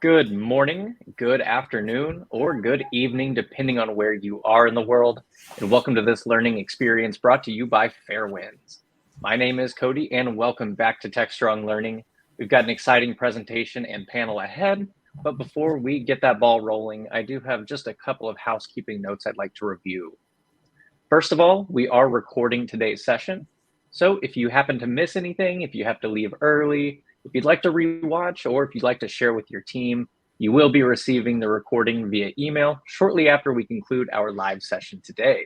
Good morning, good afternoon, or good evening, depending on where you are in the world. And welcome to this learning experience brought to you by Fairwinds. My name is Cody, and welcome back to Techstrong Learning. We've got an exciting presentation and panel ahead, but before we get that ball rolling, I do have just a couple of housekeeping notes I'd like to review. First of all, we are recording today's session. So if you happen to miss anything, if you have to leave early, if you'd like to rewatch, or if you'd like to share with your team, you will be receiving the recording via email shortly after we conclude our live session today.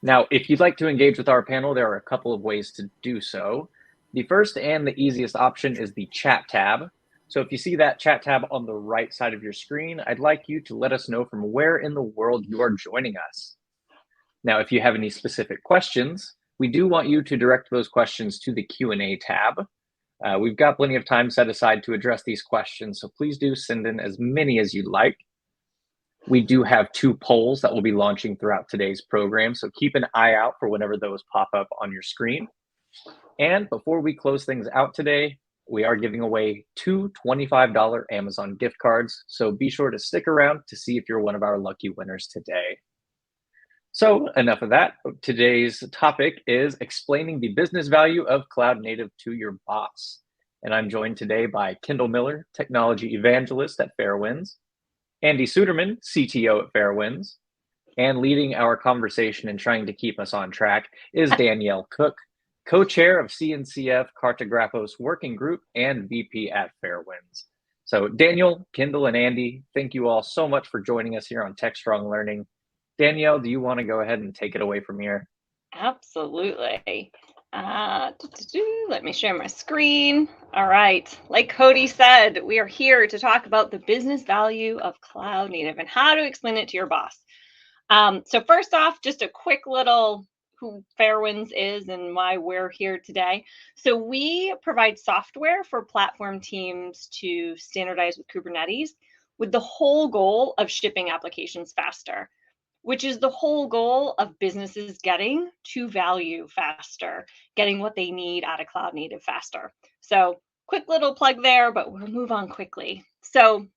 Now, if you'd like to engage with our panel, there are a couple of ways to do so. The first and the easiest option is the chat tab. So if you see that chat tab on the right side of your screen, I'd like you to let us know from where in the world you are joining us. Now, if you have any specific questions, we do want you to direct those questions to the Q&A tab. We've got plenty of time set aside to address these questions, so please do send in as many as you'd like. We do have 2 polls that will be launching throughout today's program, so keep an eye out for whenever those pop up on your screen. And before we close things out today, we are giving away 2 $25 Amazon gift cards, so be sure to stick around to see if you're one of our lucky winners today. So enough of that. Today's topic is explaining the business value of cloud native to your boss. And I'm joined today by Kendall Miller, technology evangelist at Fairwinds, Andy Suderman, CTO at Fairwinds, and leading our conversation and trying to keep us on track is Danielle Cook, co-chair of CNCF Cartographos Working Group and VP at Fairwinds. So Daniel, Kendall, and Andy, thank you all so much for joining us here on Techstrong Learning. Danielle, do you want to go ahead and take it away from here? Absolutely. Let me share my screen. All right. Like Cody said, we are here to talk about the business value of cloud native and how to explain it to your boss. So first off, just a quick little who Fairwinds is and why we're here today. So we provide software for platform teams to standardize with Kubernetes with the whole goal of shipping applications faster, which is the whole goal of businesses getting to value faster, getting what they need out of cloud native faster. So quick little plug there, but we'll move on quickly. So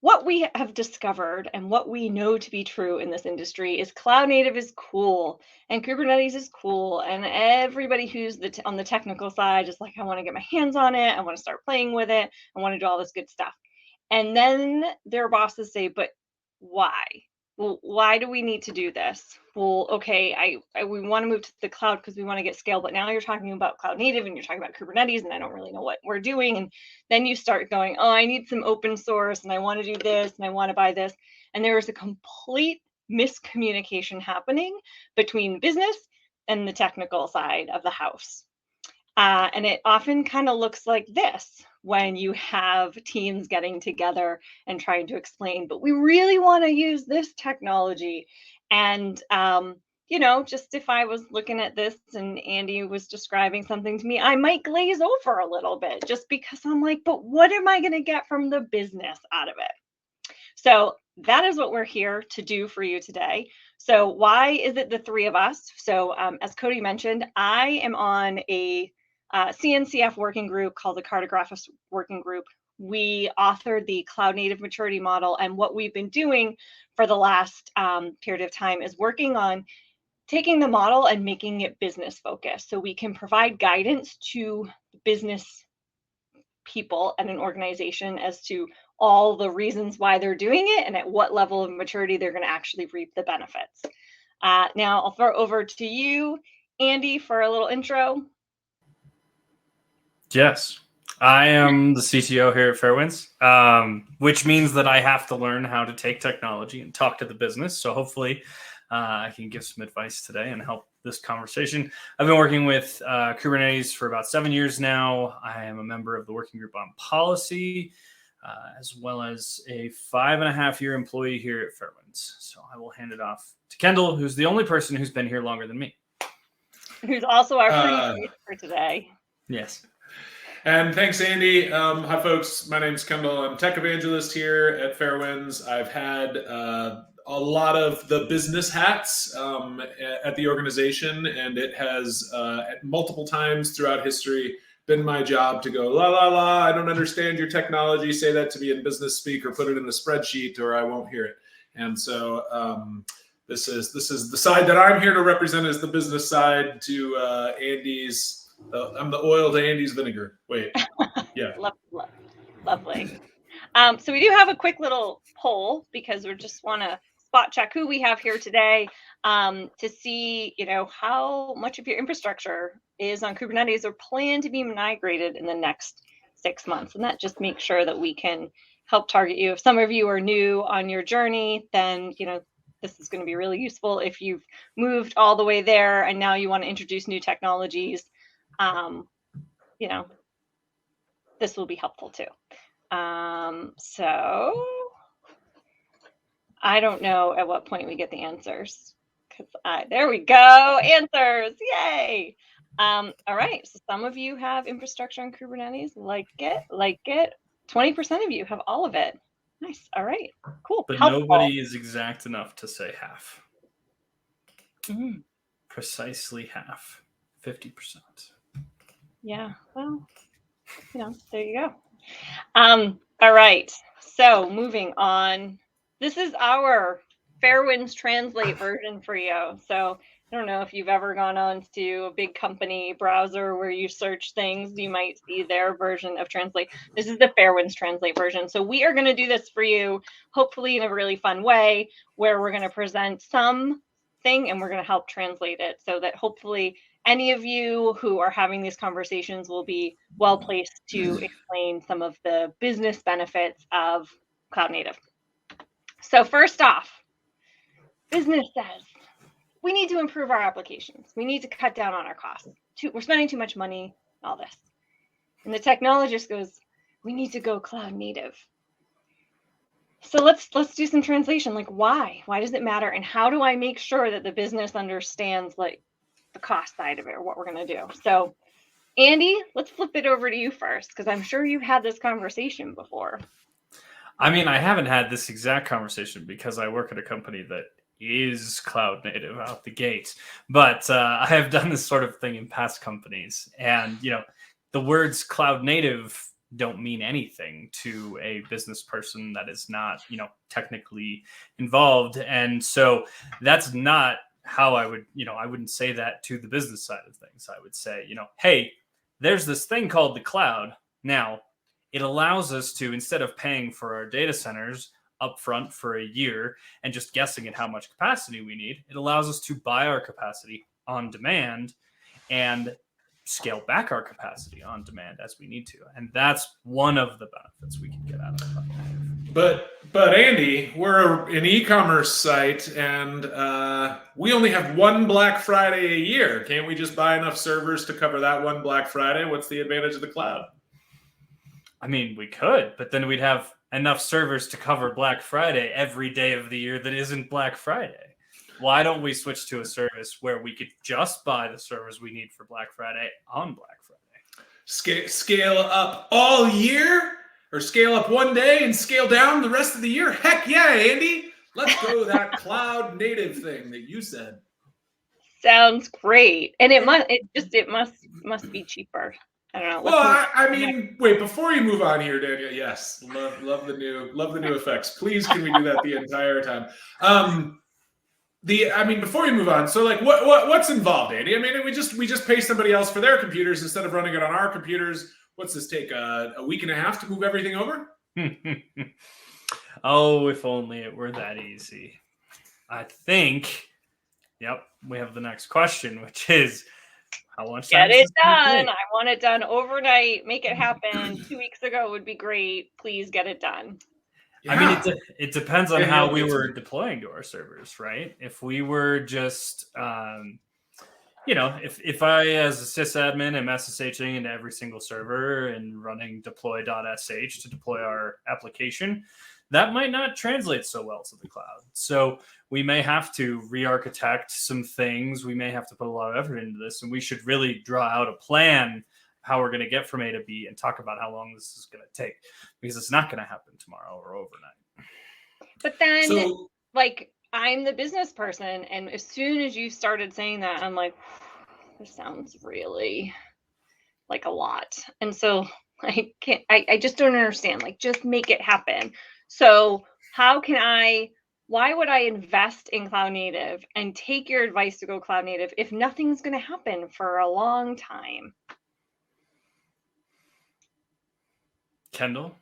what we have discovered and what we know to be true in this industry is cloud native is cool and Kubernetes is cool. And everybody who's on the technical side is like, I want to get my hands on it. I want to start playing with it. I want to do all this good stuff. And then their bosses say, but why? Well, why do we need to do this? Well, okay, we want to move to the cloud because we want to get scale, but now you're talking about cloud native and you're talking about Kubernetes and I don't really know what we're doing. And then you start going, oh, I need some open source and I want to do this and I want to buy this. And there is a complete miscommunication happening between business and the technical side of the house. And it often kind of looks like this when you have teams getting together and trying to explain, but we really want to use this technology. And, just if I was looking at this and Andy was describing something to me, I might glaze over a little bit just because I'm like, but what am I going to get from the business out of it? So that is what we're here to do for you today. So why is it the 3 of us? So as Cody mentioned, I am on a CNCF working group called the Cartographos Working Group. We authored the cloud native maturity model, and what we've been doing for the last period of time is working on taking the model and making it business focused so we can provide guidance to business people at an organization as to all the reasons why they're doing it and at what level of maturity they're going to actually reap the benefits. Now I'll throw over to you, Andy, for a little intro. Yes, I am the CTO here at Fairwinds, which means that I have to learn how to take technology and talk to the business. So hopefully I can give some advice today and help this conversation. I've been working with Kubernetes for about 7 years now. I am a member of the working group on policy, as well as a 5.5-year employee here at Fairwinds. So I will hand it off to Kendall, who's the only person who's been here longer than me. Who's also our free for today. Yes. And thanks, Andy. Hi, folks. My name is Kendall. I'm tech evangelist here at Fairwinds. I've had a lot of the business hats at the organization, and it has at multiple times throughout history been my job to go, la, la, la, I don't understand your technology. Say that to me in business speak or put it in a spreadsheet or I won't hear it. And so this is the side that I'm here to represent is the business side to Andy's. I'm the oil to Andy's vinegar. Wait, yeah. Lovely. So we do have a quick little poll because we just want to spot check who we have here today to see, how much of your infrastructure is on Kubernetes or plan to be migrated in the next 6 months. And that just makes sure that we can help target you. If some of you are new on your journey, then, this is going to be really useful. If you've moved all the way there and now you want to introduce new technologies, this will be helpful too. So I don't know at what point we get the answers. There we go. Answers. Yay. All right. So some of you have infrastructure on Kubernetes. Like it. 20% of you have all of it. Nice. All right. Cool. But helpful. Nobody is exact enough to say half. Mm-hmm. Precisely half. 50%. Yeah. Well, there you go. All right. So moving on. This is our Fairwinds Translate version for you. So I don't know if you've ever gone on to a big company browser where you search things, you might see their version of Translate. This is the Fairwinds Translate version. So we are going to do this for you, hopefully in a really fun way, where we're going to present something and we're going to help translate it so that hopefully any of you who are having these conversations will be well placed to explain some of the business benefits of cloud native. So first off, business says, we need to improve our applications. We need to cut down on our costs. We're spending too much money, all this. And the technologist goes, we need to go cloud native. So let's do some translation. Like why? Why does it matter? And how do I make sure that the business understands like the cost side of it or what we're going to do? So Andy, let's flip it over to you first, because I'm sure you've had this conversation before. I mean, I haven't had this exact conversation because I work at a company that is cloud native out the gate. But I have done this sort of thing in past companies. And, the words cloud native don't mean anything to a business person that is not, technically involved. And so that's not how I would, I wouldn't say that to the business side of things. I would say, hey, there's this thing called the cloud. Now, it allows us to, instead of paying for our data centers upfront for a year and just guessing at how much capacity we need, it allows us to buy our capacity on demand and scale back our capacity on demand as we need to. And that's one of the benefits we can get out of it. But Andy, we're an e-commerce site and we only have one Black Friday a year. Can't we just buy enough servers to cover that one Black Friday? What's the advantage of the cloud? I mean, we could, but then we'd have enough servers to cover Black Friday every day of the year that isn't Black Friday. Why don't we switch to a service where we could just buy the servers we need for Black Friday on Black Friday? Scale up all year, or scale up one day and scale down the rest of the year? Heck yeah, Andy! Let's go that cloud native thing that you said. Sounds great, and it must be cheaper. I don't know. Well, I mean, wait, before you move on here, Daniel, yes, love the new effects. Please, can we do that the entire time? Before you move on, so like, what's involved, Andy? I mean, we just pay somebody else for their computers instead of running it on our computers. What's this take? A week and a half to move everything over? Oh, if only it were that easy. I think. Yep, we have the next question, which is, how much time get it done? I want it done overnight. Make it happen. 2 weeks ago would be great. Please get it done. Yeah. I mean, it depends on how we were deploying to our servers, right? If we were just, if I, as a sysadmin, am SSHing into every single server and running deploy.sh to deploy our application, that might not translate so well to the cloud. So we may have to re-architect some things. We may have to put a lot of effort into this, and we should really draw out a plan how we're going to get from A to B and talk about how long this is going to take, because it's not going to happen tomorrow or overnight. But then, I'm the business person, and as soon as you started saying that, I'm like, this sounds really like a lot. And so I just don't understand, like, just make it happen. So why would I invest in cloud native and take your advice to go cloud native if nothing's going to happen for a long time? Kendall?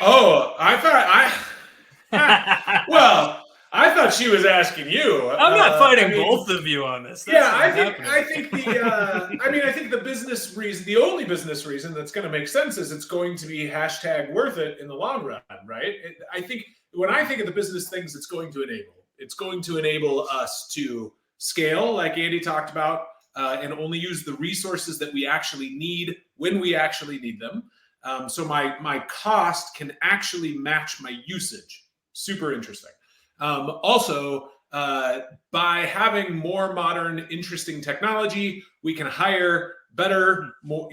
Oh, well, I thought she was asking you. I'm not fighting both of you on this. That's I think the business reason, the only business reason that's going to make sense is it's going to be #worth it in the long run, right? I think when I think of the business things it's going to enable us to scale, like Andy talked about, and only use the resources that we actually need when we actually need them. So my cost can actually match my usage. Super interesting. Also, by having more modern, interesting technology, we can hire better, more,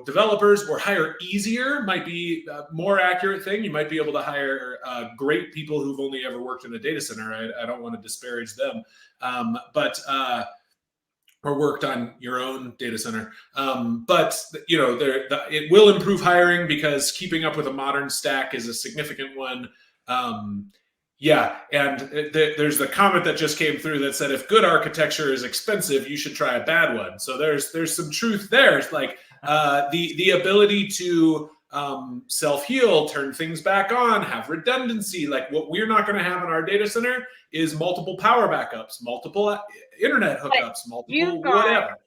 developers, or hire easier might be a more accurate thing. You might be able to hire great people who've only ever worked in a data center. I don't want to disparage them, or worked on your own data center. But it will improve hiring because keeping up with a modern stack is a significant one. There's the comment that just came through that said, if good architecture is expensive, you should try a bad one. So there's some truth there. It's like the ability to self-heal, turn things back on, have redundancy. Like what we're not going to have in our data center is multiple power backups, multiple internet hookups, whatever.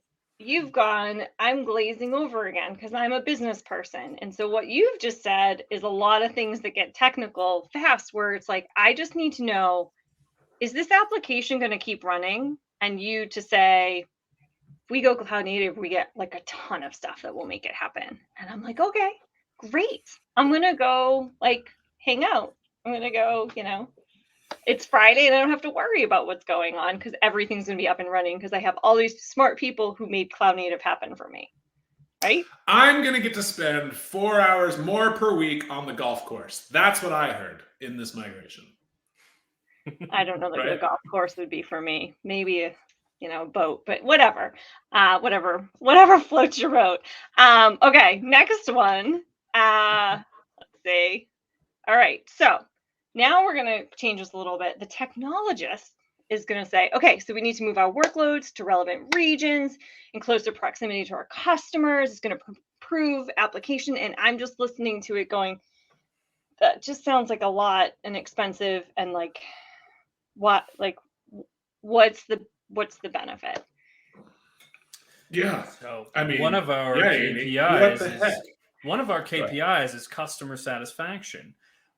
I'm glazing over again because I'm a business person. And so what you've just said is a lot of things that get technical fast, where it's like, I just need to know, is this application going to keep running? And you to say, if we go cloud native, we get like a ton of stuff that will make it happen. And I'm like, okay, great. I'm going to go like hang out. I'm going to go, it's Friday and I don't have to worry about what's going on because everything's going to be up and running because I have all these smart people who made cloud native happen for me, right? I'm going to get to spend 4 hours more per week on the golf course. That's what I heard in this migration. I don't know that Right? the golf course would be for me. Maybe a boat, but whatever. Whatever floats your boat. Okay, next one. Let's see. All right, so now we're going to change this a little bit. The technologist is going to say, okay, so we need to move our workloads to relevant regions in closer proximity to our customers. It's going to improve application. And I'm just listening to it going, that just sounds like a lot and expensive. And what's the benefit? Yeah. So I mean, one of our KPIs is customer satisfaction.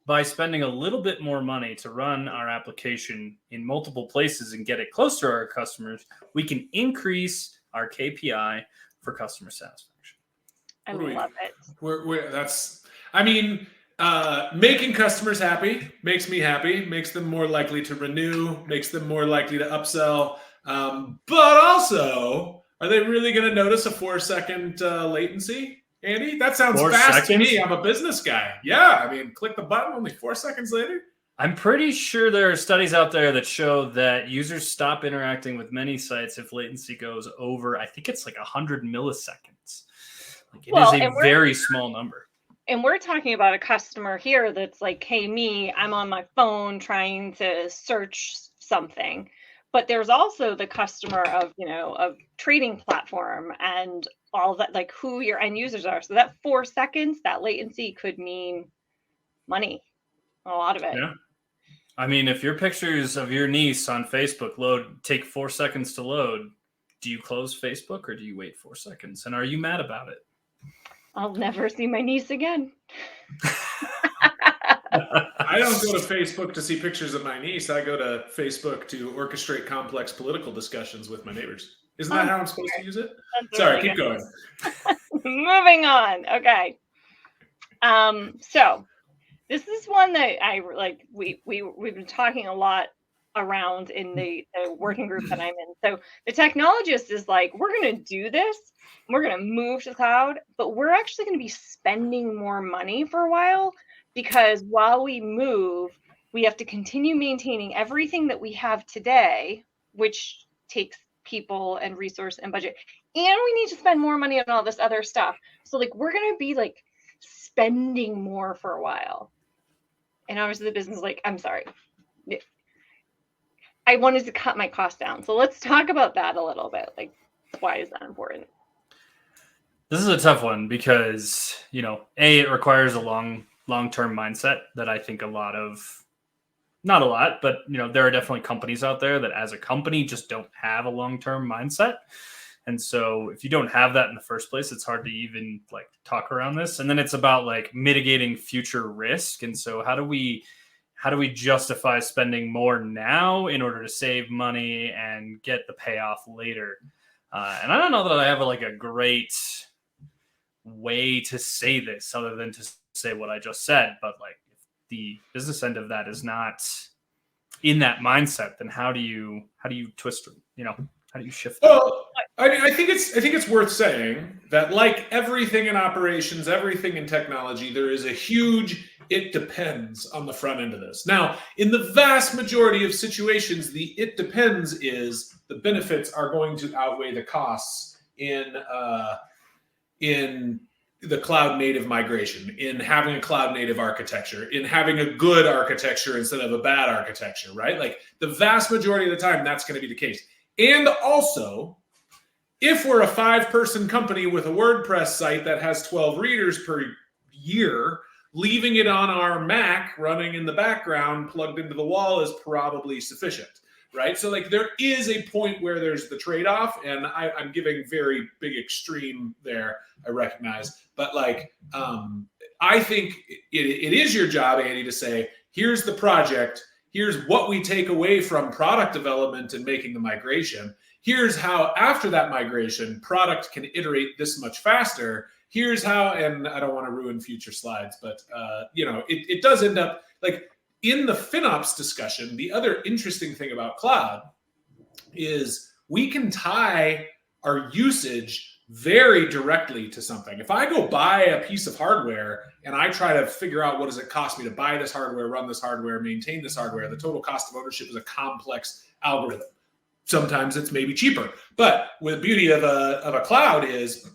By spending a little bit more money to run our application in multiple places and get it close to our customers, we can increase our KPI for customer satisfaction. I love it. Making customers happy makes me happy, makes them more likely to renew, makes them more likely to upsell. But also, are they really going to notice a 4-second latency? Andy, that sounds fast to me. I'm a business guy. Yeah, click the button, only 4 seconds later. I'm pretty sure there are studies out there that show that users stop interacting with many sites if latency goes over, I think it's like 100 milliseconds. It is a very small number. And we're talking about a customer here that's like, hey, I'm on my phone trying to search something. But there's also the customer of trading platform and all that, like who your end users are. So that 4 seconds, that latency could mean money, a lot of it. Yeah. If your pictures of your niece on Facebook take 4 seconds to load, do you close Facebook or do you wait 4 seconds? And are you mad about it? I'll never see my niece again. I don't go to Facebook to see pictures of my niece. I go to Facebook to orchestrate complex political discussions with my neighbors. Isn't that how I'm supposed to use it? Sorry, keep going. Moving on. Okay. So this is one that I like. We've been talking a lot around in the working group that I'm in. So the technologist is like, we're going to do this. We're going to move to the cloud, but we're actually going to be spending more money for a while because while we move, we have to continue maintaining everything that we have today, which takes people and resource and budget, and we need to spend more money on all this other stuff. So like, we're going to be like spending more for a while. And obviously the business is like, I'm sorry, I wanted to cut my costs down. So let's talk about that a little bit. Like, why is that important? This is a tough one because, it requires a long-term mindset that I think not a lot, but there are definitely companies out there that as a company just don't have a long-term mindset. And so if you don't have that in the first place, it's hard to even like talk around this. And then it's about like mitigating future risk. And so how do we justify spending more now in order to save money and get the payoff later? And I don't know that I have a great way to say this other than to say what I just said. But like, if the business end of that is not in that mindset, then how do you twist it? How do you shift that? Well, I think it's worth saying that, like everything in operations, everything in technology, there is a huge it depends on the front end of this. Now, in the vast majority of situations, the it depends is the benefits are going to outweigh the costs in the cloud native migration, in having a cloud native architecture, in having a good architecture instead of a bad architecture, right? Like the vast majority of the time, that's going to be the case. And also, if we're a 5-person company with a WordPress site that has 12 readers per year, leaving it on our Mac running in the background plugged into the wall is probably sufficient, right? So like there is a point where there's the trade-off, and I'm giving very big extreme there, I recognize. But like, I think it is your job, Andy, to say, here's the project, here's what we take away from product development and making the migration. Here's how, after that migration, product can iterate this much faster. Here's how, and I don't want to ruin future slides, but it does end up like in the FinOps discussion. The other interesting thing about cloud is we can tie our usage very directly to something. If I go buy a piece of hardware and I try to figure out what does it cost me to buy this hardware, run this hardware, maintain this hardware, the total cost of ownership is a complex algorithm. Sometimes it's maybe cheaper, but the beauty of a cloud is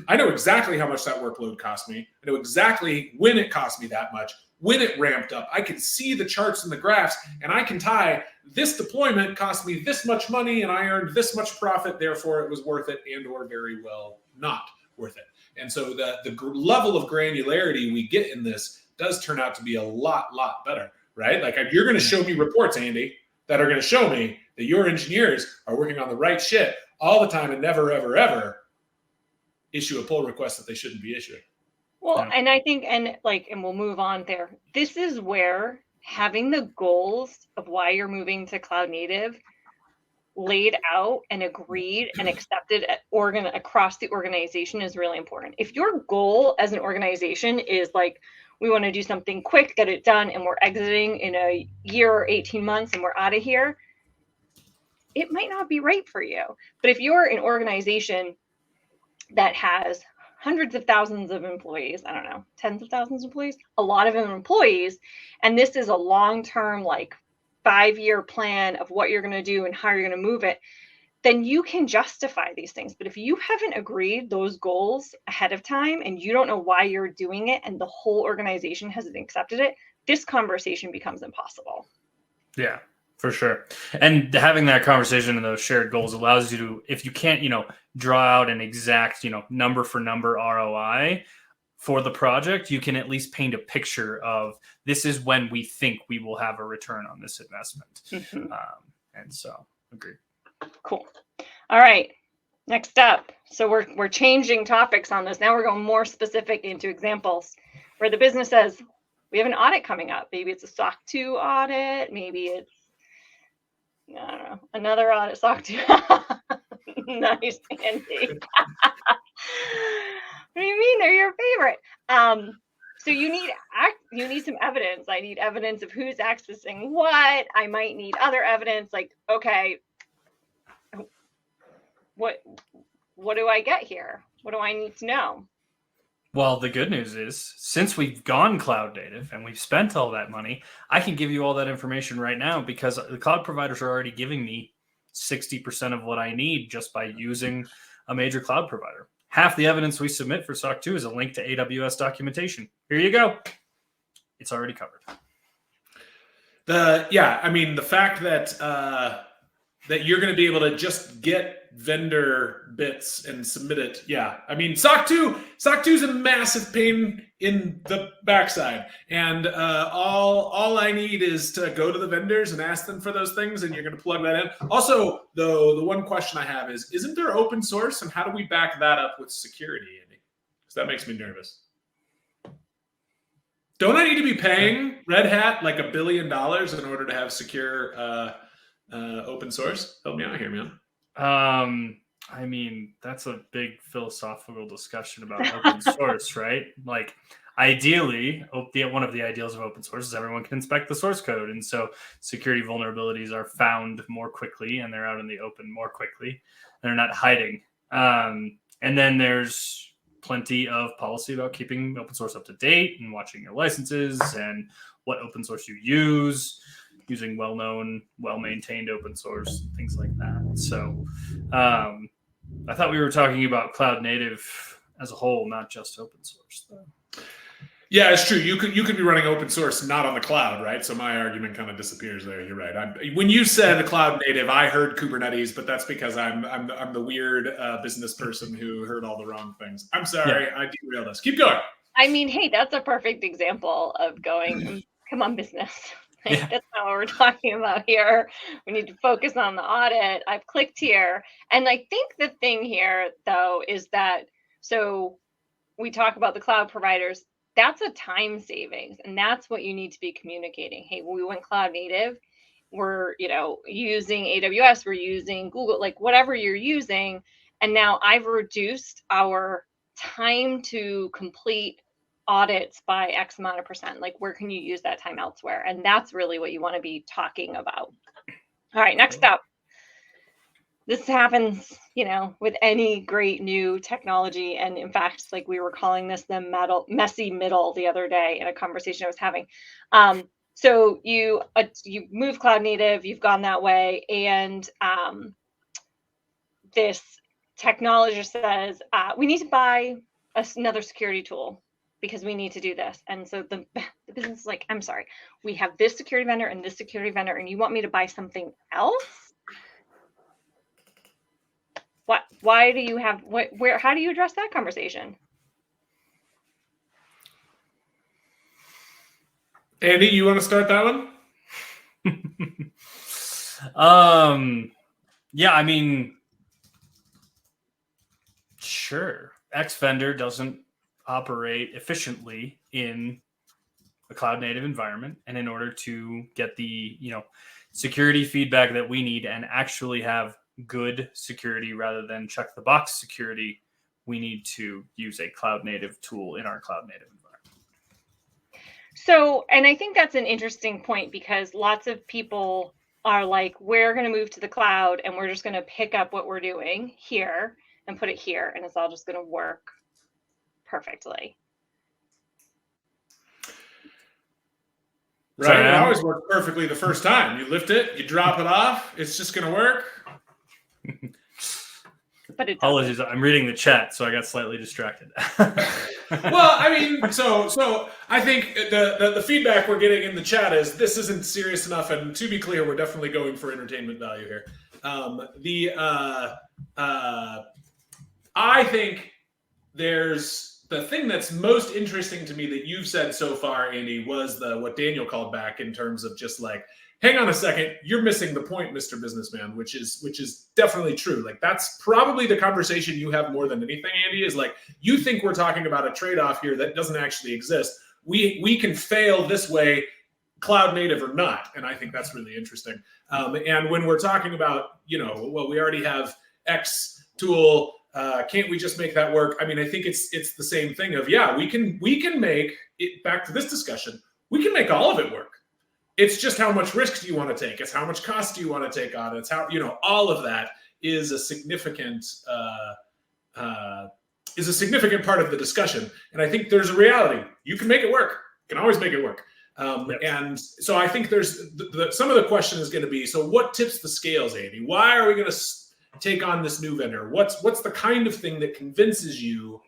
I know exactly how much that workload cost me. I know exactly when it cost me that much, when it ramped up. I can see the charts and the graphs, and I can tie this deployment cost me this much money and I earned this much profit, therefore it was worth it, and or very well not worth it. And so the level of granularity we get in this does turn out to be a lot better, right? Like you're going to show me reports, Andy, that are going to show me that your engineers are working on the right shit all the time and never, ever, ever issue a pull request that they shouldn't be issuing. Well, and I think, and we'll move on there. This is where having the goals of why you're moving to cloud native laid out and agreed and accepted across the organization is really important. If your goal as an organization is like, we want to do something quick, get it done, and we're exiting in a year or 18 months and we're out of here, it might not be right for you. But if you're an organization that has hundreds of thousands of employees, I don't know, tens of thousands of employees, a lot of them employees, and this is a long-term, like 5-year plan of what you're going to do and how you're going to move it, then you can justify these things. But if you haven't agreed those goals ahead of time and you don't know why you're doing it and the whole organization hasn't accepted it, this conversation becomes impossible. Yeah, for sure. And having that conversation and those shared goals allows you to, if you can't, draw out an exact, number for number ROI for the project, you can at least paint a picture of this is when we think we will have a return on this investment. Mm-hmm. And so, agree. Cool. All right. Next up. So we're changing topics on this. Now we're going more specific into examples where the business says, we have an audit coming up. Maybe it's a SOC 2 audit. Maybe it's, I don't know, another audit, SOC 2. Nice, Andy. What do you mean? They're your favorite. So you need some evidence. I need evidence of who's accessing what. I might need other evidence. Like, okay, what do I get here? What do I need to know? Well, the good news is, since we've gone cloud native and we've spent all that money, I can give you all that information right now because the cloud providers are already giving me 60% of what I need just by using a major cloud provider. Half the evidence we submit for SOC 2 is a link to AWS documentation. Here you go. It's already covered. The fact that that you're going to be able to just get vendor bits and submit it. Yeah, I mean, SOC 2 is a massive pain in the backside, and all I need is to go to the vendors and ask them for those things, and you're going to plug that in. Also, though, the one question I have is, isn't there open source, and how do we back that up with security, Andy? Because that makes me nervous. Don't I need to be paying Red Hat like $1 billion in order to have secure open source? Help me out here, man. I mean, that's a big philosophical discussion about open source, right? Like, ideally, one of the ideals of open source is everyone can inspect the source code. And so security vulnerabilities are found more quickly and they're out in the open more quickly. They're not hiding. And then there's plenty of policy about keeping open source up to date and watching your licenses and what open source you use, using well-known, well-maintained open source, things like that. So I thought we were talking about cloud native as a whole, not just open source, though. Yeah, it's true. You could be running open source not on the cloud, right? So my argument kind of disappears there. You're right. When you said cloud native, I heard Kubernetes, but that's because I'm the weird business person who heard all the wrong things. I'm sorry. Yeah. I derailed us. Keep going. I mean, hey, that's a perfect example of going, come on, business. Like, that's not what we're talking about here. We need to focus on the audit. I've clicked here. And I think the thing here, though, is that, so we talk about the cloud providers. That's a time savings, and that's what you need to be communicating. Hey, we went cloud native. We're, using AWS. We're using Google, like whatever you're using. And now I've reduced our time to complete audits by X amount of percent. Like, where can you use that time elsewhere? And that's really what you want to be talking about. All right, next up. This happens, with any great new technology. And in fact, like we were calling this the messy middle the other day in a conversation I was having. So you move cloud native, you've gone that way. And this technologist says, we need to buy another security tool because we need to do this. And so the business is like, I'm sorry, we have this security vendor and this security vendor, and you want me to buy something else? Why do you have, how do you address that conversation? Andy, you want to start that one? Yeah, I mean, sure. X vendor doesn't operate efficiently in a cloud native environment. And in order to get the, security feedback that we need and actually have good security rather than check the box security, we need to use a cloud native tool in our cloud native environment. So, and I think that's an interesting point because lots of people are like, we're going to move to the cloud and we're just going to pick up what we're doing here and put it here, and it's all just going to work perfectly. Right. It always works perfectly the first time. You lift it, you drop it off, it's just going to work. But apologies, I'm reading the chat, so I got slightly distracted. Well, I mean, so I think the feedback we're getting in the chat is this isn't serious enough, and to be clear, we're definitely going for entertainment value here. I think there's the thing that's most interesting to me that you've said so far, Andy, was what Daniel called back in terms of just like, hang on a second, you're missing the point, Mr. Businessman, which is definitely true. Like, that's probably the conversation you have more than anything, Andy, is like, you think we're talking about a trade-off here that doesn't actually exist. We can fail this way, cloud native or not. And I think that's really interesting. And when we're talking about, well, we already have X tool, can't we just make that work? I mean, I think it's the same thing of, yeah, we can make it, back to this discussion, we can make all of it work. It's just how much risk do you want to take? It's how much cost do you want to take on it? It's how, all of that is a significant part of the discussion. And I think there's a reality. You can make it work. You can always make it work. And so I think there's some of the question is going to be, so what tips the scales, Andy? Why are we going to take on this new vendor? What's the kind of thing that convinces you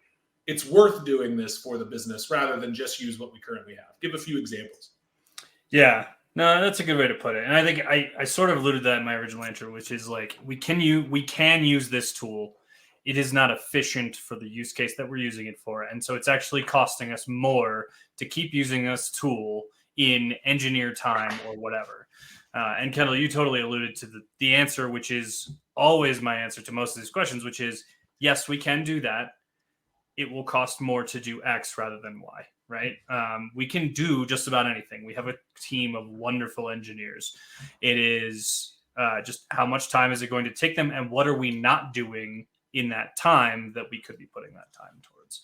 it's worth doing this for the business rather than just use what we currently have? Give a few examples. Yeah, no, that's a good way to put it. And I think I sort of alluded to that in my original answer, which is like we can use this tool. It is not efficient for the use case that we're using it for. And so it's actually costing us more to keep using this tool in engineer time or whatever. And Kendall, you totally alluded to the answer, which is always my answer to most of these questions, which is, yes, we can do that. It will cost more to do X rather than Y, right? We can do just about anything. We have a team of wonderful engineers. It is just how much time is it going to take them, and what are we not doing in that time that we could be putting that time towards?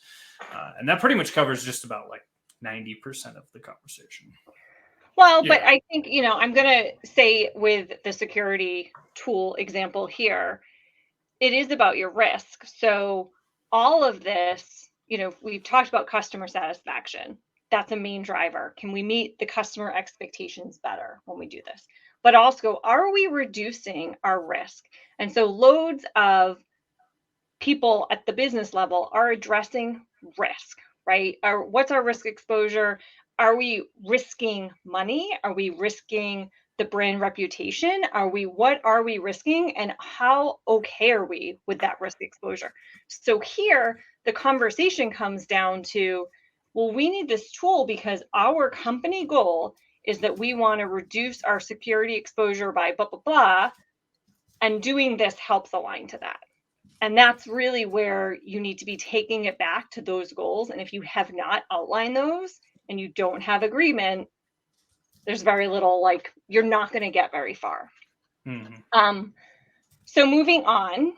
And that pretty much covers just about like 90% of the conversation. Well, but I think, I'm going to say with the security tool example here, it is about your risk. So all of this, we've talked about customer satisfaction. That's a main driver. Can we meet the customer expectations better when we do this? But also, are we reducing our risk? And so loads of people at the business level are addressing risk, right? What's our risk exposure? Are we risking money? Are we risking the brand reputation? What are we risking, and how okay are we with that risk exposure? So here, the conversation comes down to, well, we need this tool because our company goal is that we want to reduce our security exposure by blah, blah, blah, and doing this helps align to that. And that's really where you need to be taking it back to those goals. And if you have not outlined those and you don't have agreement, there's very little, you're not going to get very far. Mm-hmm. So moving on,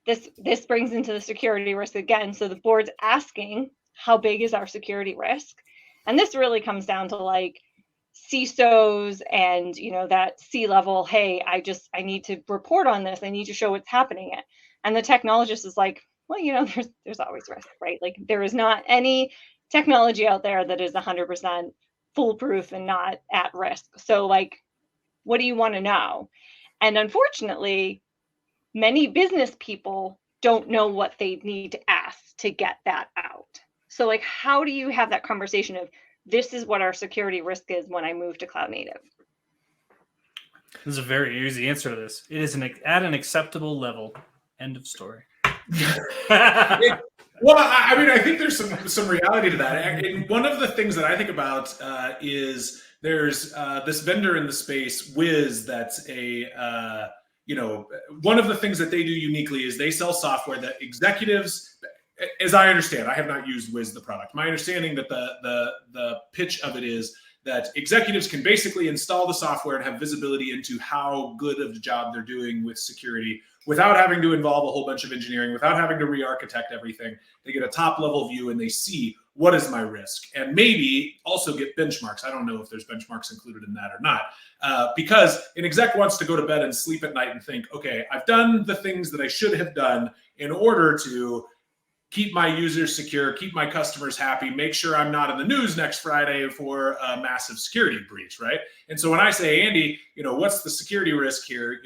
this brings into the security risk again. So the board's asking, how big is our security risk? And this really comes down to CISOs and, that C-level, hey, I need to report on this. I need to show what's happening. And the technologist is like, well, there's always risk, right? There is not any technology out there that is 100% foolproof and not at risk. So what do you want to know? And unfortunately, many business people don't know what they need to ask to get that out. So how do you have that conversation of, this is what our security risk is when I move to cloud native? This is a very easy answer to this. It is at an acceptable level. End of story. Well, I think there's some reality to that. And one of the things that I think about is there's this vendor in the space, Wiz, that's one of the things that they do uniquely is they sell software that executives, as I understand, I have not used Wiz, the product. My understanding that the pitch of it is that executives can basically install the software and have visibility into how good of a job they're doing with security without having to involve a whole bunch of engineering, without having to re-architect everything. They get a top-level view and they see, what is my risk? And maybe also get benchmarks. I don't know if there's benchmarks included in that or not. Because an exec wants to go to bed and sleep at night and think, okay, I've done the things that I should have done in order to keep my users secure, keep my customers happy, make sure I'm not in the news next Friday for a massive security breach, right? And so when I say, Andy, what's the security risk here?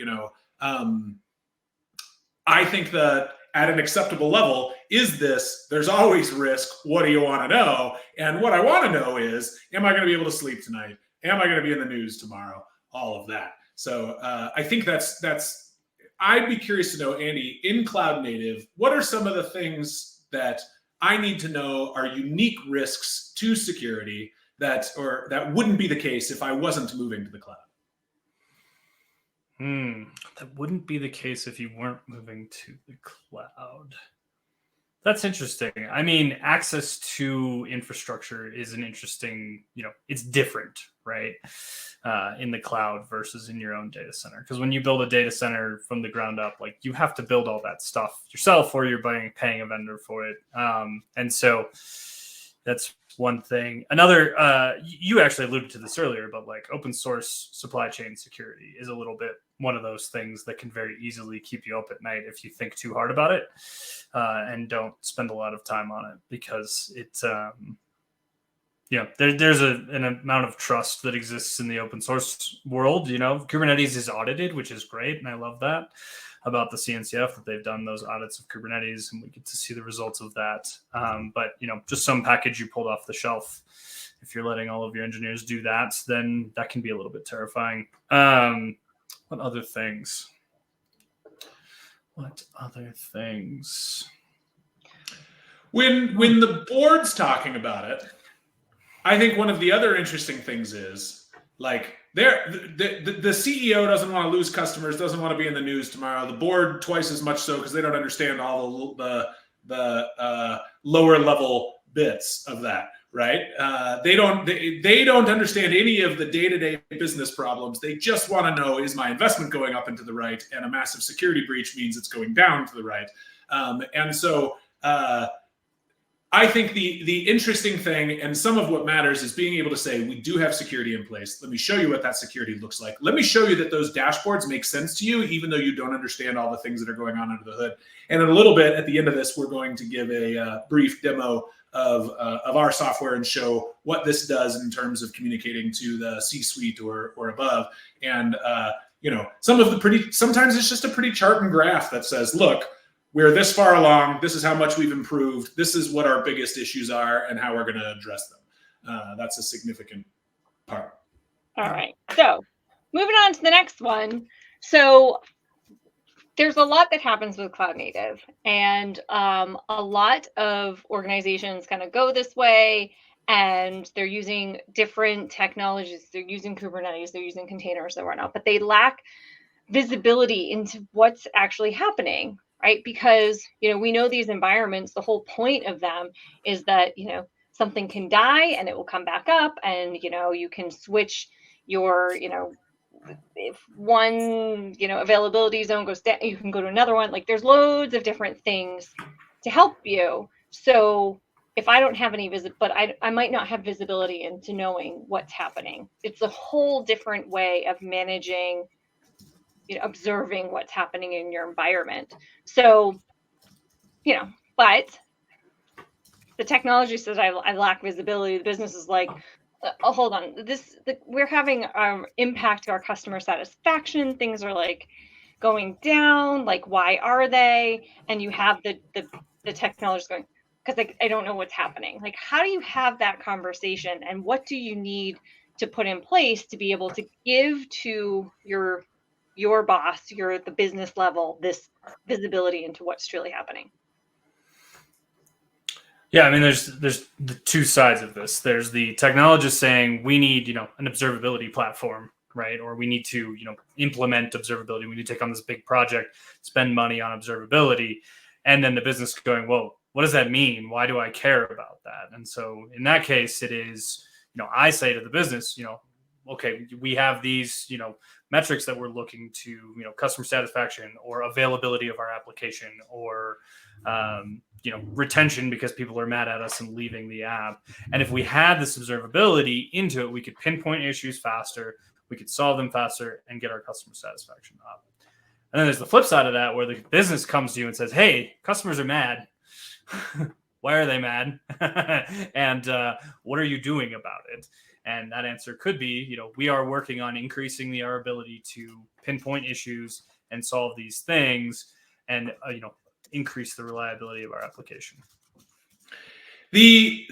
I think that at an acceptable level, there's always risk. What do you want to know? And what I want to know is, am I going to be able to sleep tonight? Am I going to be in the news tomorrow? All of that. So I think I'd be curious to know, Andy, in cloud native, what are some of the things that I need to know are unique risks to security that wouldn't be the case if I wasn't moving to the cloud? That wouldn't be the case if you weren't moving to the cloud. That's interesting. I mean, access to infrastructure is an interesting, it's different, right? In the cloud versus in your own data center. Because when you build a data center from the ground up, you have to build all that stuff yourself, or you're paying a vendor for it. And so that's one thing. Another, you actually alluded to this earlier, but open source supply chain security is a little bit one of those things that can very easily keep you up at night if you think too hard about it and don't spend a lot of time on it, because it's there's an amount of trust that exists in the open source world. Kubernetes is audited, which is great, and I love that about the CNCF, that they've done those audits of Kubernetes, and we get to see the results of that. But just some package you pulled off the shelf, if you're letting all of your engineers do that, then that can be a little bit terrifying. What other things? When the board's talking about it, I think one of the other interesting things is, like, the CEO doesn't want to lose customers, doesn't want to be in the news tomorrow. The board twice as much so, because they don't understand all the lower level bits of that, right? They don't understand any of the day-to-day business problems. They just want to know, is my investment going up and to the right? And a massive security breach means it's going down to the right. And so I think the interesting thing, and some of what matters, is being able to say, we do have security in place. Let me show you what that security looks like. Let me show you that those dashboards make sense to you, even though you don't understand all the things that are going on under the hood. And in a little bit, at the end of this, we're going to give a brief demo of our software and show what this does in terms of communicating to the C-suite or above. And sometimes it's just a pretty chart and graph that says, look, we're this far along. This is how much we've improved. This is what our biggest issues are and how we're going to address them. That's a significant part. All right. So moving on to the next one. So there's a lot that happens with cloud native, and a lot of organizations kind of go this way, and they're using different technologies. They're using Kubernetes, they're using containers and whatnot, but they lack visibility into what's actually happening. Right? Because, we know these environments, the whole point of them is that, something can die and it will come back up, and, you can switch your, if one, availability zone goes down, you can go to another one. Like, there's loads of different things to help you. So if I don't have any but I might not have visibility into knowing what's happening. It's a whole different way of managing, observing what's happening in your environment. So, but the technology says I lack visibility. The business is like, hold on, we're having impact to our customer satisfaction. Things are like going down. Like, why are they? And you have the technology going, because I don't know what's happening. Like, how do you have that conversation, and what do you need to put in place to be able to give to your boss, the business level, this visibility into what's truly happening? Yeah, I mean, there's the two sides of this. There's the technologist saying we need, an observability platform, right? Or we need to, implement observability. We need to take on this big project, spend money on observability. And then the business going, well, what does that mean? Why do I care about that? And so in that case, it is, I say to the business, okay, we have these, metrics that we're looking to, customer satisfaction or availability of our application, or, retention because people are mad at us and leaving the app. And if we had this observability into it, we could pinpoint issues faster, we could solve them faster, and get our customer satisfaction up. And then there's the flip side of that, where the business comes to you and says, hey, customers are mad. Why are they mad? And what are you doing about it? And that answer could be, we are working on increasing our ability to pinpoint issues and solve these things, and increase the reliability of our application. The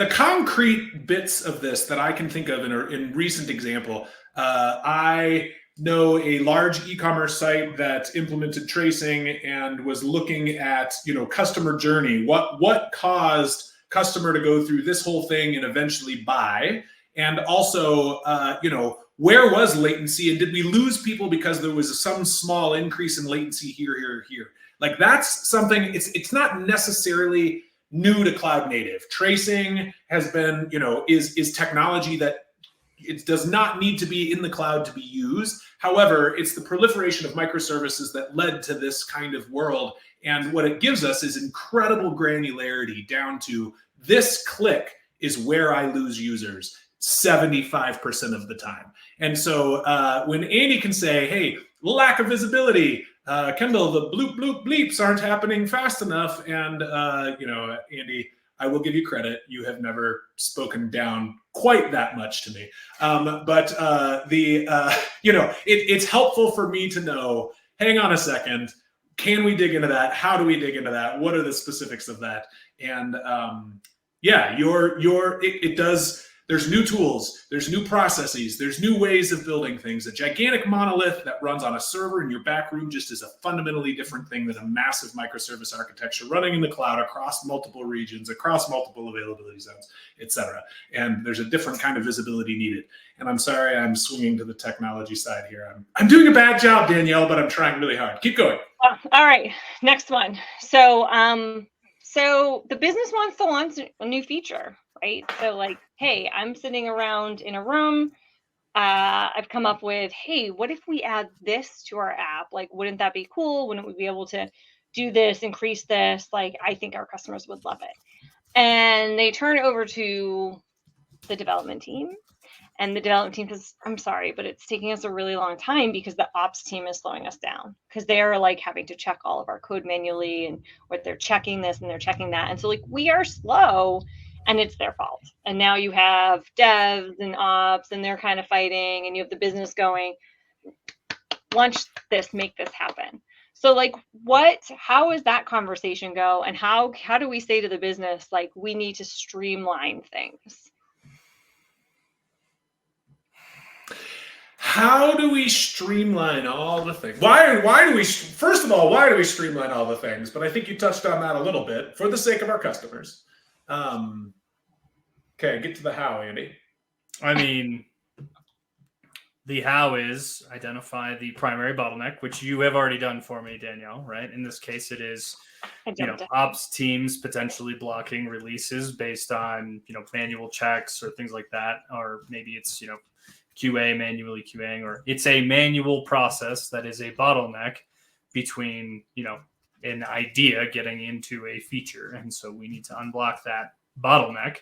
concrete bits of this that I can think of in recent example, I know a large e-commerce site that implemented tracing and was looking at customer journey. What caused customer to go through this whole thing and eventually buy, and also where was latency, and did we lose people because there was some small increase in latency here. Like, that's something, it's not necessarily new to cloud native. Tracing has been, is technology that it does not need to be in the cloud to be used. However, it's the proliferation of microservices that led to this kind of world. And what it gives us is incredible granularity down to this click is where I lose users 75% of the time. And so when Andy can say, hey, lack of visibility, Kendall, the bloop bloop bleeps aren't happening fast enough. And Andy, I will give you credit. You have never spoken down quite that much to me. It's helpful for me to know, hang on a second, can we dig into that? How do we dig into that? What are the specifics of that? And it does. There's new tools, there's new processes, there's new ways of building things. A gigantic monolith that runs on a server in your back room just is a fundamentally different thing than a massive microservice architecture running in the cloud across multiple regions, across multiple availability zones, etc. And there's a different kind of visibility needed. And I'm sorry, I'm swinging to the technology side here. I'm doing a bad job, Danielle, but I'm trying really hard. Keep going. All right, next one. So the business wants to launch a new feature, right? So like, hey, I'm sitting around in a room. I've come up with, hey, what if we add this to our app? Like, wouldn't that be cool? Wouldn't we be able to do this, increase this? Like, I think our customers would love it. And they turn it over to the development team. And the development team says, I'm sorry, but it's taking us a really long time because the ops team is slowing us down because they're like having to check all of our code manually and what they're checking this and they're checking that. And so like we are slow and it's their fault. And now you have devs and ops and they're kind of fighting and you have the business going, launch this, make this happen. So like how does that conversation go? And how do we say to the business, like, we need to streamline things? How do we streamline all the things? Why do we, first of all, why do we streamline all the things? But I think you touched on that a little bit for the sake of our customers. Okay, get to the how, Andy. I mean, the how is identify the primary bottleneck, which you have already done for me, Danielle, right? In this case, it is, ops teams potentially blocking releases based on, manual checks or things like that. Or maybe it's, QA manually QAing, or it's a manual process that is a bottleneck between, an idea getting into a feature. And so we need to unblock that bottleneck.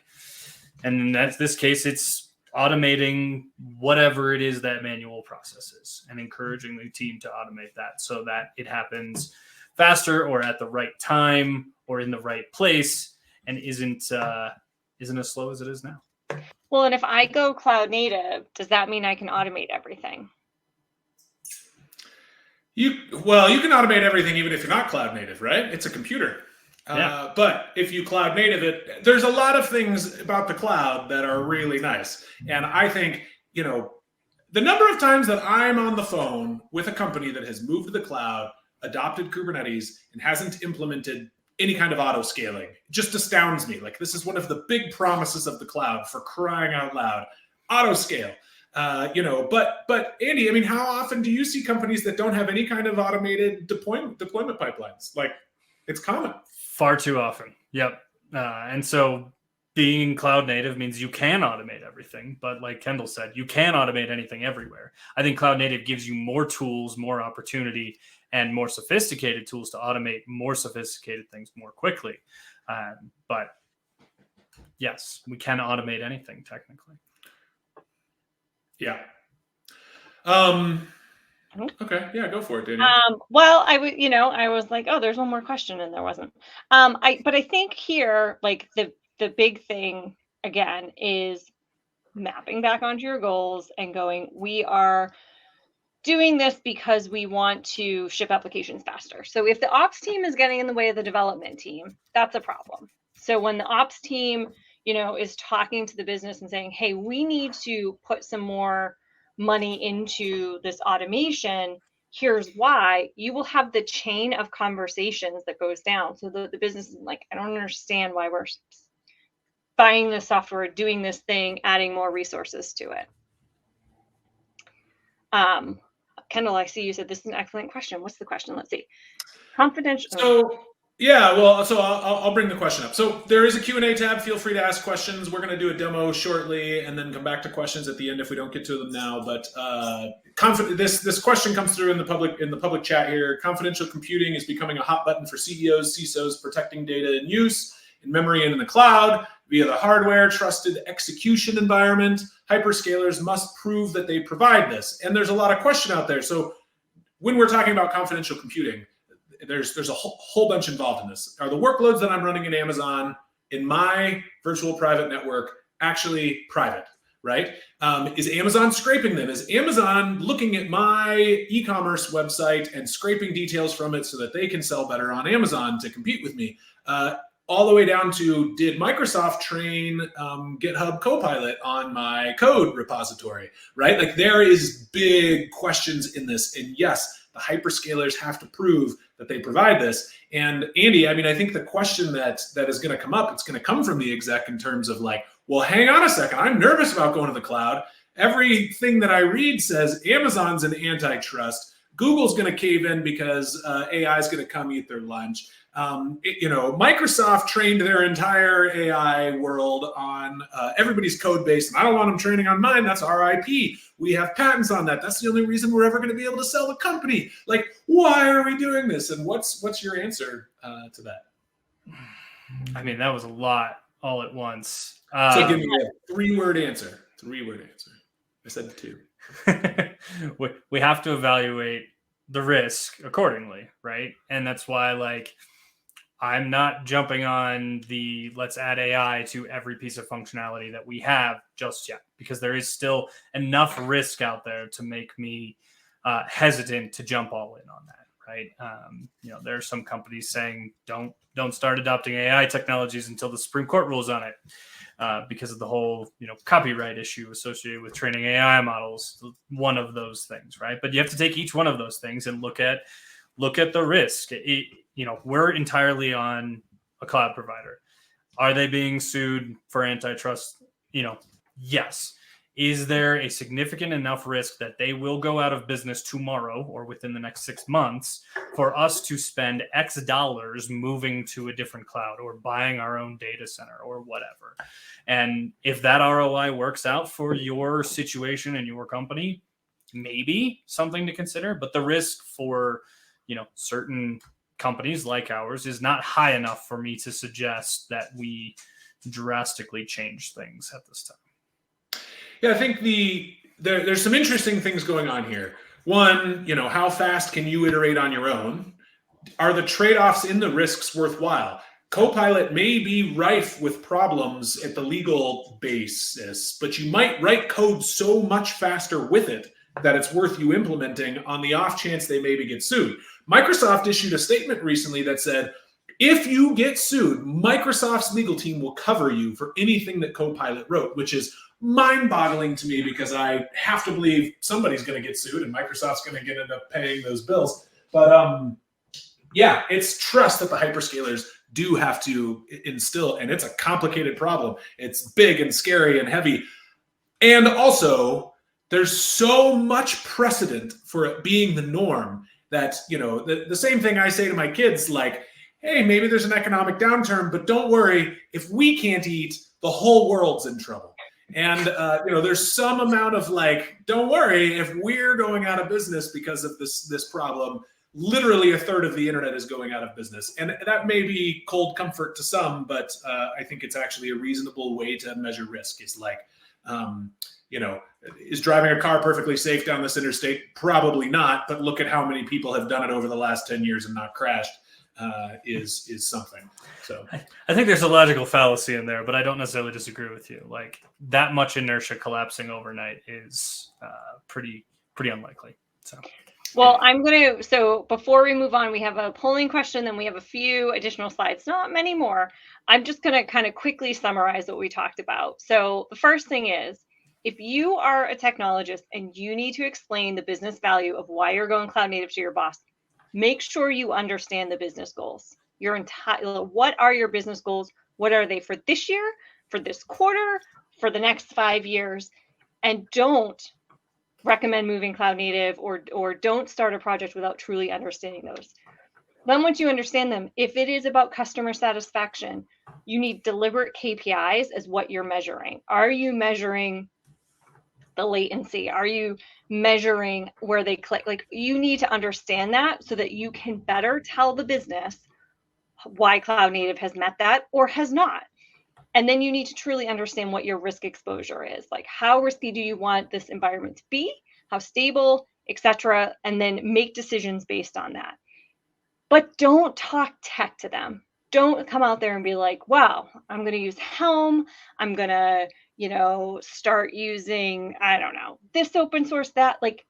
And in this case, it's automating whatever it is that manual process is and encouraging the team to automate that so that it happens faster or at the right time or in the right place and isn't as slow as it is now. Well, and if I go cloud native, does that mean I can automate everything? You can automate everything even if you're not cloud native, right? It's a computer. Yeah. But if you cloud native it, there's a lot of things about the cloud that are really nice. And I think, the number of times that I'm on the phone with a company that has moved to the cloud, adopted Kubernetes, and hasn't implemented any kind of auto scaling just astounds me. Like, this is one of the big promises of the cloud, for crying out loud. Auto scale. But Andy, I mean, how often do you see companies that don't have any kind of automated deployment pipelines? Like, it's common. Far too often. Yep. And so being cloud native means you can automate everything. But like Kendall said, you can automate anything everywhere. I think cloud native gives you more tools, more opportunity, and more sophisticated tools to automate more sophisticated things more quickly. But yes, we can automate anything technically. Yeah. Okay. Yeah, go for it, Daniel. Well, I was like, oh, there's one more question, and there wasn't. But I think here, like the big thing again is mapping back onto your goals and going, we are doing this because we want to ship applications faster. So if the ops team is getting in the way of the development team, that's a problem. So when the ops team, is talking to the business and saying, hey, we need to put some more money into this automation, here's why, you will have the chain of conversations that goes down. So the business is like, I don't understand why we're buying this software, doing this thing, adding more resources to it. Kendall, I see you said this is an excellent question. What's the question? Let's see. Confidential. So I'll bring the question up. So there is a Q&A tab. Feel free to ask questions. We're going to do a demo shortly and then come back to questions at the end if we don't get to them now. But this question comes through in the public chat here. Confidential computing is becoming a hot button for CEOs, CISOs, protecting data in use, in memory, and in the cloud via the hardware trusted execution environment. Hyperscalers must prove that they provide this. And there's a lot of question out there. So when we're talking about confidential computing, there's a whole bunch involved in this. Are the workloads that I'm running in Amazon in my virtual private network actually private, right? Is Amazon scraping them? Is Amazon looking at my e-commerce website and scraping details from it so that they can sell better on Amazon to compete with me? All the way down to, did Microsoft train GitHub Copilot on my code repository, right? Like, there is big questions in this. And yes, the hyperscalers have to prove that they provide this. And Andy, I mean, I think the question that is going to come up, it's going to come from the exec in terms of like, well, hang on a second, I'm nervous about going to the cloud. Everything that I read says Amazon's an antitrust. Google's going to cave in because AI is going to come eat their lunch. Microsoft trained their entire AI world on everybody's code base, and I don't want them training on mine. That's our IP. We have patents on that. That's the only reason we're ever going to be able to sell the company. Like, why are we doing this? And what's your answer to that? I mean, that was a lot all at once. So give me a three-word answer. I said 2. We have to evaluate the risk accordingly, right? And that's why, like, I'm not jumping on the let's add AI to every piece of functionality that we have just yet, because there is still enough risk out there to make me hesitant to jump all in on that, right? There are some companies saying don't start adopting AI technologies until the Supreme Court rules on it, because of the whole copyright issue associated with training AI models. One of those things, right? But you have to take each one of those things and look at the risk. We're entirely on a cloud provider. Are they being sued for antitrust? Yes. Is there a significant enough risk that they will go out of business tomorrow or within the next 6 months for us to spend X dollars moving to a different cloud or buying our own data center or whatever? And if that ROI works out for your situation and your company, maybe something to consider. But the risk for, certain companies like ours is not high enough for me to suggest that we drastically change things at this time. Yeah, I think there's some interesting things going on here. One, how fast can you iterate on your own? Are the trade-offs in the risks worthwhile? Copilot may be rife with problems at the legal basis, but you might write code so much faster with it that it's worth you implementing on the off chance they maybe get sued. Microsoft issued a statement recently that said, if you get sued, Microsoft's legal team will cover you for anything that Copilot wrote, which is mind-boggling to me because I have to believe somebody's going to get sued and Microsoft's going to end up paying those bills. But yeah, it's trust that the hyperscalers do have to instill, and it's a complicated problem. It's big and scary and heavy. And also, there's so much precedent for it being the norm that, the same thing I say to my kids, like, hey, maybe there's an economic downturn, but don't worry, if we can't eat, the whole world's in trouble. And, there's some amount of like, don't worry, if we're going out of business because of this problem, literally a third of the internet is going out of business. And that may be cold comfort to some, but I think it's actually a reasonable way to measure risk. Is like, is driving a car perfectly safe down this interstate? Probably not, but look at how many people have done it over the last 10 years and not crashed. Is something. So I think there's a logical fallacy in there, but I don't necessarily disagree with you. Like, that much inertia collapsing overnight is pretty unlikely. Well, so before we move on, we have a polling question, then we have a few additional slides, not many more. I'm just going to kind of quickly summarize what we talked about. So the first thing is, if you are a technologist and you need to explain the business value of why you're going cloud native to your boss, make sure you understand the business goals. What are your business goals? What are they for this year, for this quarter, for the next 5 years? And don't recommend moving cloud native or don't start a project without truly understanding those. Then once you understand them, if it is about customer satisfaction, you need deliberate KPIs as what you're measuring. Are you measuring the latency? Are you measuring where they click? Like, you need to understand that so that you can better tell the business why cloud native has met that or has not. And then you need to truly understand what your risk exposure is. Like, how risky do you want this environment to be? How stable, etc. And then make decisions based on that. But don't talk tech to them. don't come out there and be like, wow, I'm going to use Helm. I'm going to, start using, I don't know, this open source, that. Like,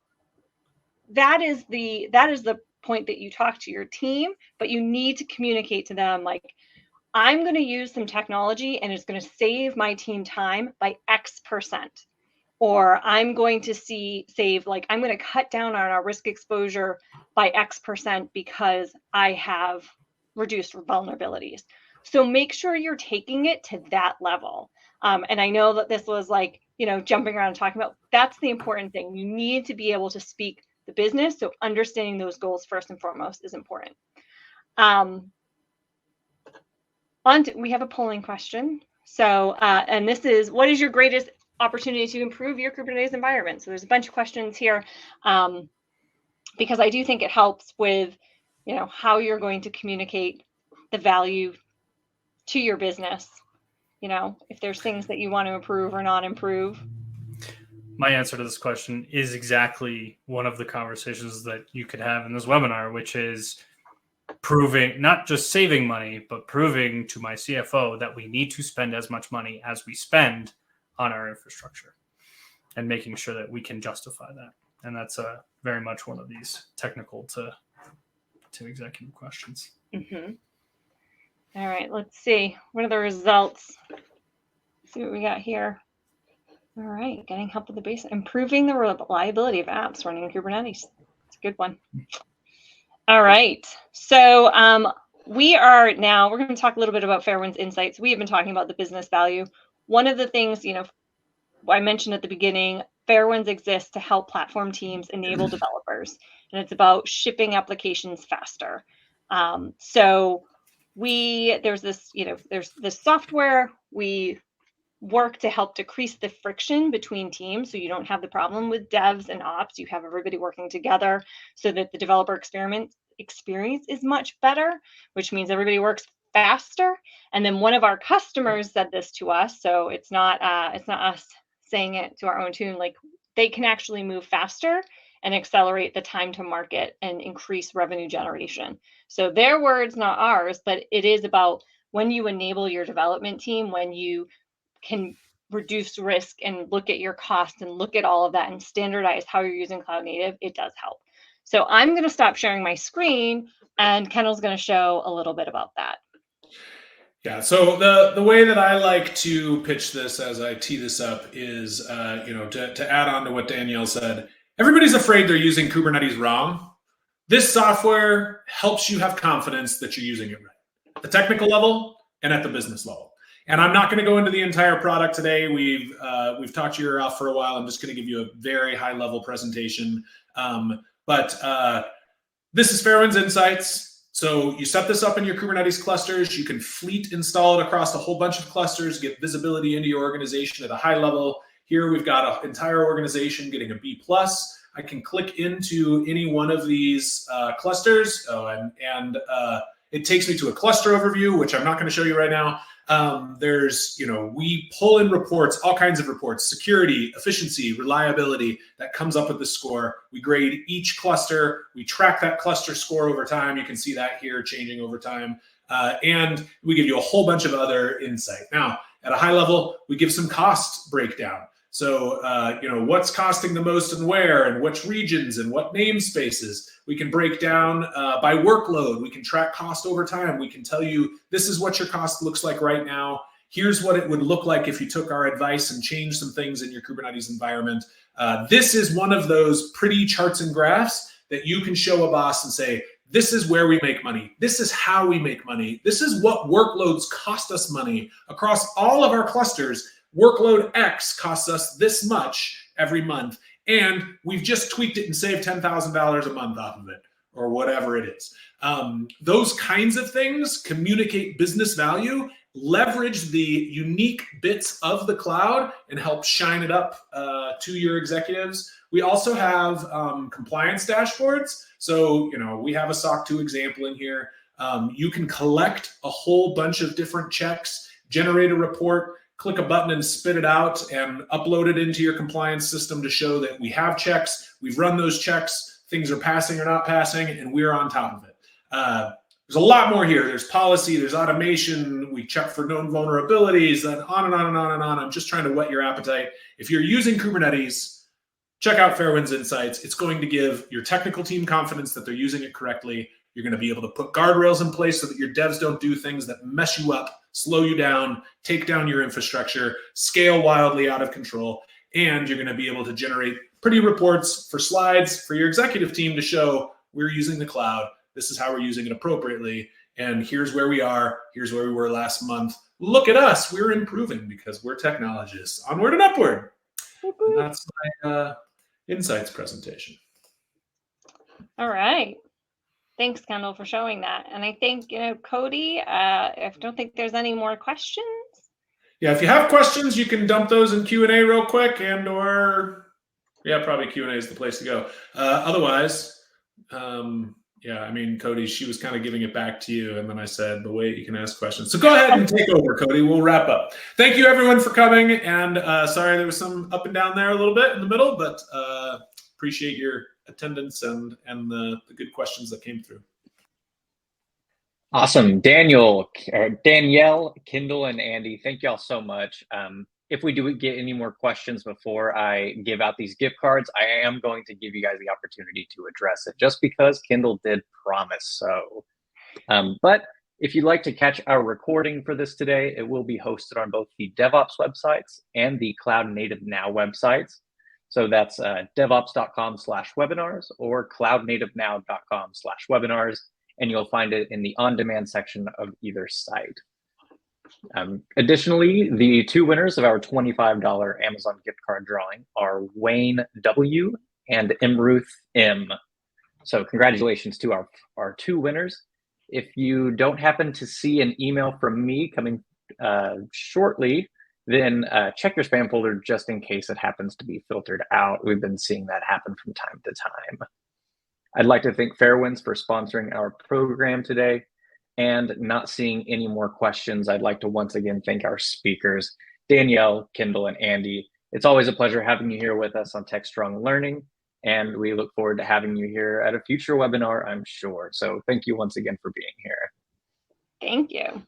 that is the point that you talk to your team, but you need to communicate to them, like, I'm going to use some technology and it's going to save my team time by X%. Or I'm going to save, like, I'm going to cut down on our risk exposure by X% because I have reduced vulnerabilities. So make sure you're taking it to that level. And I know that this was like, jumping around and talking about, that's the important thing. You need to be able to speak the business. So understanding those goals first and foremost is important. We have a polling question. So, and this is, what is your greatest opportunity to improve your Kubernetes environment? So there's a bunch of questions here, because I do think it helps with, how you're going to communicate the value to your business. If there's things that you want to improve or not improve. My answer to this question is exactly one of the conversations that you could have in this webinar, which is proving, not just saving money, but proving to my CFO that we need to spend as much money as we spend on our infrastructure, and making sure that we can justify that. And that's very much one of these technical to executive questions. Mm-hmm. All right, let's see. What are the results? Let's see what we got here. All right, getting help with the basics. Improving the reliability of apps running in Kubernetes. It's a good one. All right, so we're going to talk a little bit about Fairwinds Insights. We have been talking about the business value. One of the things, I mentioned at the beginning, Fairwinds exists to help platform teams enable developers, and it's about shipping applications faster. So there's this software. We work to help decrease the friction between teams, so you don't have the problem with devs and ops. You have everybody working together so that the developer experience is much better, which means everybody works faster. And then one of our customers said this to us, so it's not us saying it to our own tune. Like, they can actually move faster and accelerate the time to market and increase revenue generation. So their words, not ours, but it is about when you enable your development team, when you can reduce risk and look at your costs and look at all of that and standardize how you're using cloud native, it does help. So I'm going to stop sharing my screen, and Kendall's going to show a little bit about that. Yeah, so the way that I like to pitch this as I tee this up is, to add on to what Danielle said, everybody's afraid they're using Kubernetes wrong. This software helps you have confidence that you're using it right, at the technical level and at the business level. And I'm not going to go into the entire product today. We've talked your ear off for a while. I'm just going to give you a very high level presentation. But this is Fairwinds Insights. So you set this up in your Kubernetes clusters. You can fleet install it across a whole bunch of clusters, get visibility into your organization at a high level. Here we've got an entire organization getting a B+. I can click into any one of these clusters, and it takes me to a cluster overview, which I'm not going to show you right now. We pull in reports, all kinds of reports, security, efficiency, reliability, that comes up with the score. We grade each cluster. We track that cluster score over time. You can see that here changing over time. And we give you a whole bunch of other insight. Now, at a high level, we give some cost breakdown. So, what's costing the most and where, and which regions and what namespaces. We can break down by workload. We can track cost over time. We can tell you, this is what your cost looks like right now. Here's what it would look like if you took our advice and changed some things in your Kubernetes environment. This is one of those pretty charts and graphs that you can show a boss and say, this is where we make money. This is how we make money. This is what workloads cost us money across all of our clusters. Workload X costs us this much every month, and we've just tweaked it and saved $10,000 a month off of it, or whatever it is. Those kinds of things communicate business value, leverage the unique bits of the cloud, and help shine it up to your executives. We also have compliance dashboards. So, we have a SOC 2 example in here. You can collect a whole bunch of different checks, generate a report, click a button and spit it out and upload it into your compliance system to show that we have checks, we've run those checks, things are passing or not passing, and we're on top of it. There's a lot more here. There's policy, there's automation, we check for known vulnerabilities, and on and on and on and on. I'm just trying to whet your appetite. If you're using Kubernetes, check out Fairwinds Insights. It's going to give your technical team confidence that they're using it correctly. You're going to be able to put guardrails in place so that your devs don't do things that mess you up, slow you down, take down your infrastructure, scale wildly out of control. And you're going to be able to generate pretty reports for slides for your executive team to show we're using the cloud. This is how we're using it appropriately. And here's where we are. Here's where we were last month. Look at us. We're improving because we're technologists. Onward and upward. And that's my Insights presentation. All right. Thanks, Kendall, for showing that. And I think, Cody, I don't think there's any more questions. Yeah, if you have questions, you can dump those in Q&A real quick yeah, probably Q&A is the place to go. Otherwise, yeah, I mean, Cody, she was kind of giving it back to you. And then I said, but wait, you can ask questions. So go ahead and take over, Cody. We'll wrap up. Thank you, everyone, for coming. And sorry, there was some up and down there a little bit in the middle, but appreciate your attendance and the good questions that came through. Awesome. Danielle, Kendall, and Andy, thank y'all so much. If we do get any more questions before I give out these gift cards, I am going to give you guys the opportunity to address it just because Kendall did promise so. But if you'd like to catch our recording for this today, it will be hosted on both the DevOps websites and the Cloud Native Now websites. So that's devops.com/webinars or cloudnativenow.com/webinars, and you'll find it in the on-demand section of either site. Additionally, the two winners of our $25 Amazon gift card drawing are Wayne W. and Imruth M. So congratulations to our two winners. If you don't happen to see an email from me coming shortly, then check your spam folder just in case it happens to be filtered out. We've been seeing that happen from time to time. I'd like to thank Fairwinds for sponsoring our program today. And not seeing any more questions, I'd like to once again thank our speakers, Danielle, Kendall, and Andy. It's always a pleasure having you here with us on Techstrong Learning, and we look forward to having you here at a future webinar, I'm sure. So thank you once again for being here. Thank you.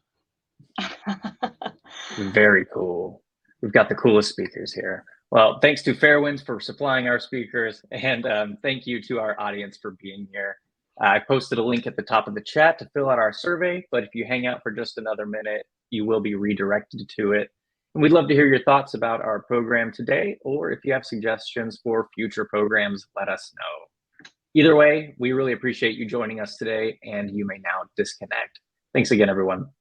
Very cool. We've got the coolest speakers here. Well, thanks to Fairwinds for supplying our speakers, and thank you to our audience for being here. I posted a link at the top of the chat to fill out our survey, but if you hang out for just another minute, you will be redirected to it. And we'd love to hear your thoughts about our program today, or if you have suggestions for future programs, let us know. Either way, we really appreciate you joining us today, and you may now disconnect. Thanks again, everyone.